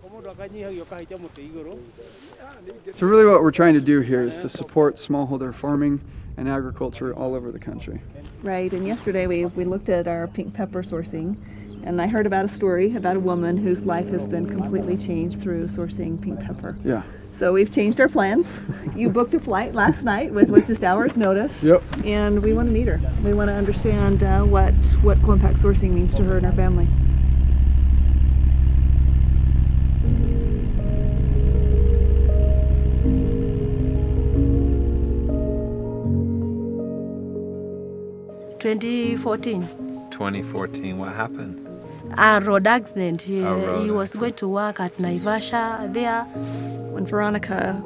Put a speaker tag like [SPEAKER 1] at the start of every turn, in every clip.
[SPEAKER 1] So really what we're trying to do here is to support smallholder farming and agriculture all over the country.
[SPEAKER 2] Right, and yesterday we looked at our pink pepper sourcing, and I heard about a story about a woman whose life has been completely changed through sourcing pink pepper.
[SPEAKER 1] Yeah.
[SPEAKER 2] So we've changed our plans. You booked a flight last night with just hours notice.
[SPEAKER 1] Yep.
[SPEAKER 2] And we want to meet her. We want to understand what compact sourcing means to her and her family.
[SPEAKER 3] "2014, what happened?"
[SPEAKER 4] A road accident. He
[SPEAKER 3] road
[SPEAKER 4] was going to work at Naivasha there.
[SPEAKER 2] When Veronica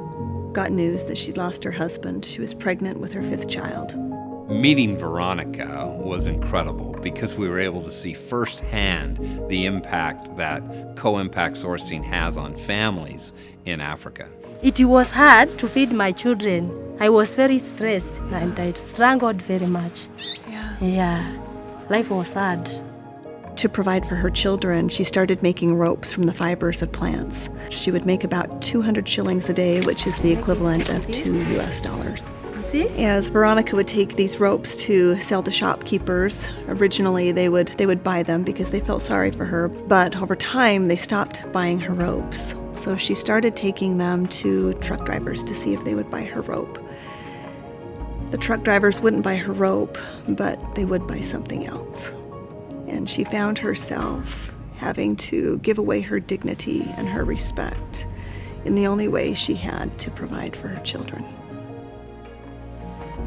[SPEAKER 2] got news that she'd lost her husband, she was pregnant with her 5th child.
[SPEAKER 3] Meeting Veronica was incredible because we were able to see firsthand the impact that co-impact sourcing has on families in Africa.
[SPEAKER 4] It was hard to feed my children. I was very stressed and I struggled very much. Yeah, life was hard.
[SPEAKER 2] To provide for her children, she started making ropes from the fibers of plants. She would make about 200 shillings a day, which is the equivalent of $2 US.
[SPEAKER 4] You see?
[SPEAKER 2] As Veronica would take these ropes to sell to shopkeepers, originally they would buy them because they felt sorry for her, but over time they stopped buying her ropes. So she started taking them to truck drivers to see if they would buy her rope. The truck drivers wouldn't buy her rope, but they would buy something else. And she found herself having to give away her dignity and her respect in the only way she had to provide for her children.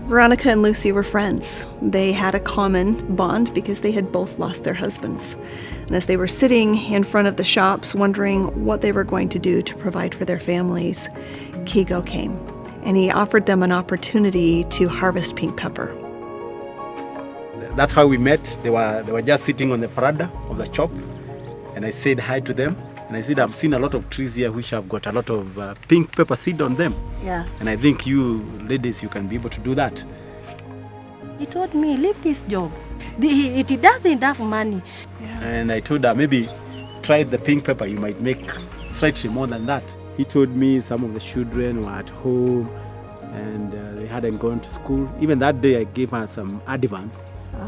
[SPEAKER 2] Veronica and Lucy were friends. They had a common bond because they had both lost their husbands. And as they were sitting in front of the shops wondering what they were going to do to provide for their families, Kigo came, and he offered them an opportunity to harvest pink pepper.
[SPEAKER 5] That's how we met. They were just sitting on the veranda of the shop, and I said hi to them. And I said, I've seen a lot of trees here which have got a lot of pink pepper seed on them.
[SPEAKER 2] Yeah.
[SPEAKER 5] And I think you ladies, you can be able to do that.
[SPEAKER 4] He told me, leave this job. It doesn't have money.
[SPEAKER 2] Yeah.
[SPEAKER 5] And I told her, maybe try the pink pepper, you might make slightly more than that. He told me some of the children were at home and they hadn't gone to school. Even that day I gave her some advance.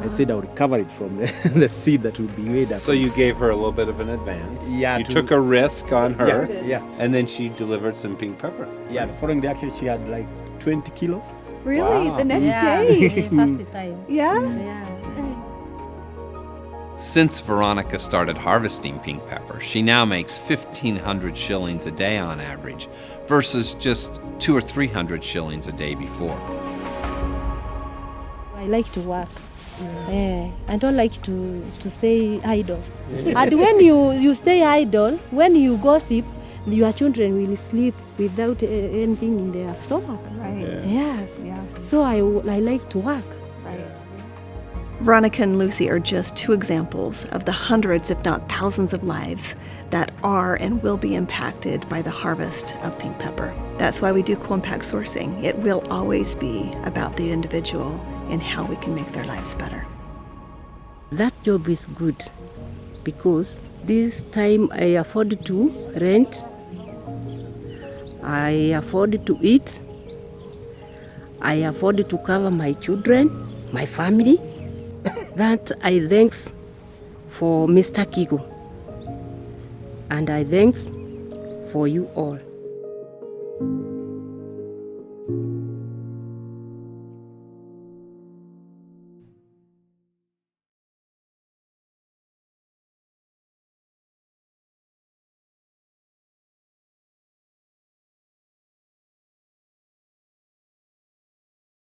[SPEAKER 5] I said I'll recover it from the seed that will be made up.
[SPEAKER 3] So you gave her a little bit of an advance.
[SPEAKER 5] Yeah.
[SPEAKER 3] You took a risk on her.
[SPEAKER 5] Yeah.
[SPEAKER 3] And then she delivered some pink pepper.
[SPEAKER 5] Yeah, the following day actually she had like 20 kilos.
[SPEAKER 2] Really?
[SPEAKER 3] Wow.
[SPEAKER 2] The next
[SPEAKER 4] Yeah,
[SPEAKER 2] day?
[SPEAKER 4] first time.
[SPEAKER 2] Yeah?
[SPEAKER 4] Yeah.
[SPEAKER 3] Since Veronica started harvesting pink pepper, she now makes 1,500 shillings a day on average versus just 200 or 300 shillings a day before.
[SPEAKER 4] I like to work. I don't like to stay idle. And when you stay idle, when you gossip, your children will sleep without anything in their stomach.
[SPEAKER 2] Right.
[SPEAKER 4] Yeah.
[SPEAKER 2] Yeah.
[SPEAKER 4] So I like to work.
[SPEAKER 2] Right. Veronica and Lucy are just 2 examples of the hundreds, if not thousands, of lives that are and will be impacted by the harvest of pink pepper. That's why we do co-impact sourcing. It will always be about the individual and how we can make their lives better.
[SPEAKER 6] That job is good because this time I afford to rent, I afford to eat, I afford to cover my children, my family. That I thanks for Mr. Kigo, and I thanks for you all.